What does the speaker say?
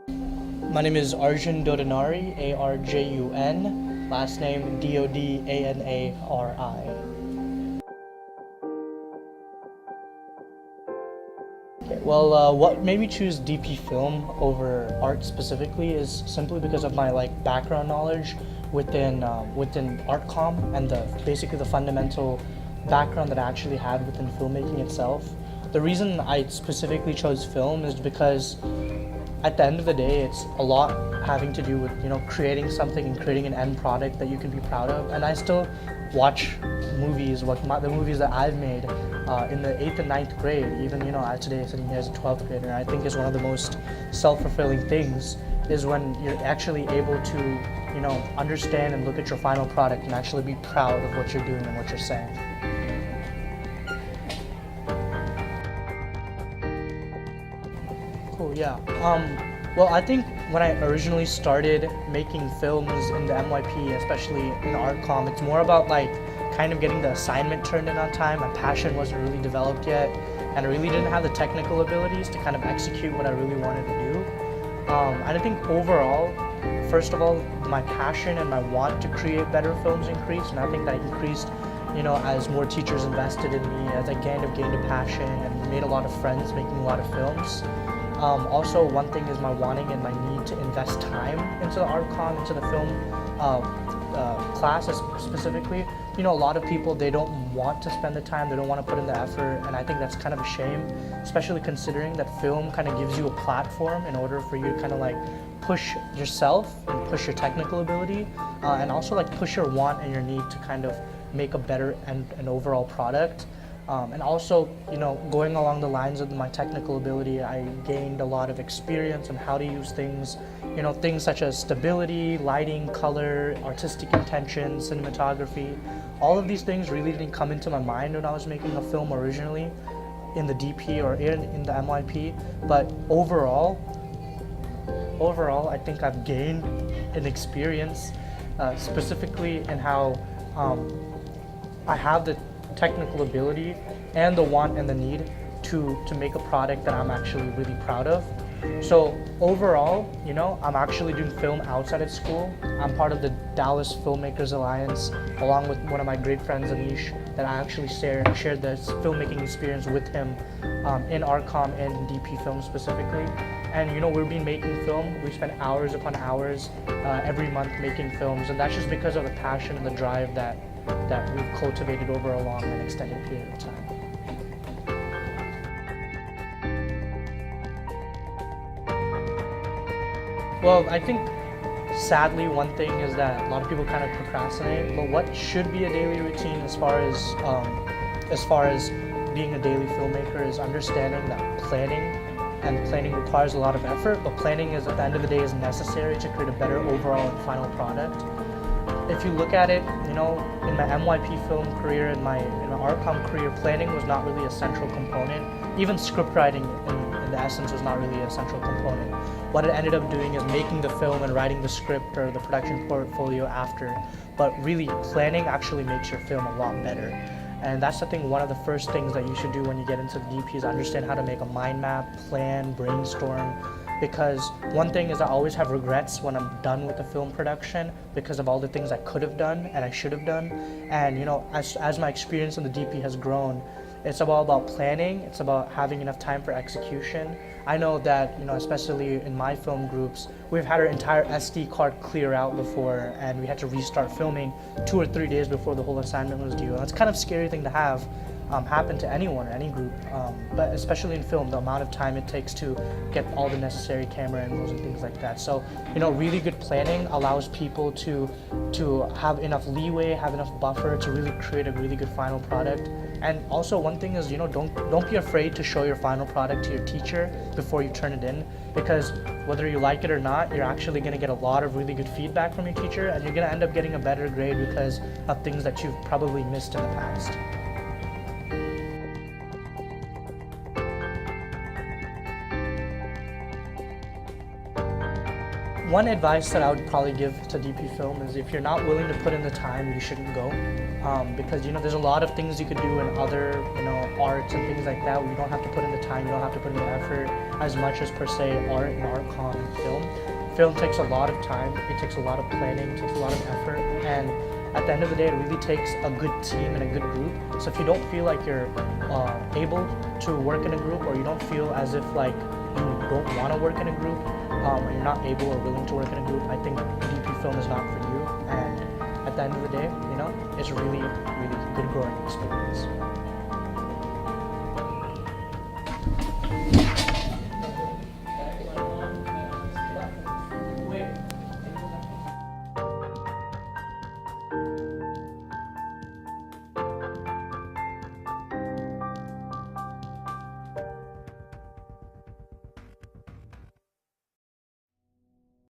My name is Arjun Dodanari, Arjun, last name Dodanari. Okay, well, what made me choose DP film over art specifically is simply because of my background knowledge within art com and basically the fundamental background that I actually had within filmmaking itself. The reason I specifically chose film is because at the end of the day, it's a lot having to do with creating something and creating an end product that you can be proud of. And I still watch movies, the movies that I've made in the 8th and 9th grade. Even I today sitting here as a 12th grader. I think is one of the most self-fulfilling things is when you're actually able to understand and look at your final product and actually be proud of what you're doing and what you're saying. Cool, yeah. Well, I think when I originally started making films in the MYP, especially in the art com, it's more about kind of getting the assignment turned in on time. My passion wasn't really developed yet, and I really didn't have the technical abilities to kind of execute what I really wanted to do. And I think overall, first of all, my passion and my want to create better films increased, and I think that increased as more teachers invested in me, as I gained a passion and made a lot of friends making a lot of films. Also, one thing is my wanting and my need to invest time into the art com, into the film classes specifically. A lot of people, they don't want to spend the time, they don't want to put in the effort, and I think that's kind of a shame, especially considering that film kind of gives you a platform in order for you to kind of push yourself and push your technical ability, and also push your want and your need to kind of make a better and overall product. And also, going along the lines of my technical ability, I gained a lot of experience on how to use things, things such as stability, lighting, color, artistic intention, cinematography. All of these things really didn't come into my mind when I was making a film originally in the DP or in the MYP, but overall, I think I've gained an experience, specifically in how I have the technical ability and the want and the need to make a product that I'm actually really proud of. So overall, I'm actually doing film outside of school. I'm part of the Dallas Filmmakers Alliance, along with one of my great friends, Anish, that I actually shared this filmmaking experience with him in ArtCom and in DP Film specifically. And we've been making film. We spend hours upon hours every month making films, and that's just because of the passion and the drive that we've cultivated over a long and extended period of time. Well, I think sadly one thing is that a lot of people kind of procrastinate, but what should be a daily routine as far as being a daily filmmaker is understanding that planning requires a lot of effort, but planning is at the end of the day is necessary to create a better overall and final product. If you look at it, in my MYP film career and my ArtCom career, planning was not really a central component. Even script writing in the essence was not really a central component. What it ended up doing is making the film and writing the script or the production portfolio after. But really, planning actually makes your film a lot better. And that's the thing, one of the first things that you should do when you get into the DP is understand how to make a mind map, plan, brainstorm. Because one thing is I always have regrets when I'm done with the film production because of all the things I could have done and I should have done. And as my experience in the DP has grown, it's about planning, it's about having enough time for execution. I know that, especially in my film groups, we've had our entire SD card clear out before and we had to restart filming 2 or 3 days before the whole assignment was due. And that's kind of a scary thing to have happen to anyone or any group, but especially in film, the amount of time it takes to get all the necessary camera angles and things like that. So, really good planning allows people to have enough leeway, have enough buffer to really create a really good final product. And also one thing is, don't be afraid to show your final product to your teacher before you turn it in, because whether you like it or not, you're actually going to get a lot of really good feedback from your teacher, and you're going to end up getting a better grade because of things that you've probably missed in the past. One advice that I would probably give to DP Film is if you're not willing to put in the time, you shouldn't go. Because there's a lot of things you could do in other arts and things like that where you don't have to put in the time, you don't have to put in the effort as much as per se art and art con and film. Film takes a lot of time, it takes a lot of planning, it takes a lot of effort, and at the end of the day, it really takes a good team and a good group. So if you don't feel like you're able to work in a group, or you don't feel as if like you don't want to work in a group, or you're not able or willing to work in a group, I think DP film is not for you. And at the end of the day, you know, it's really, really good growing experience.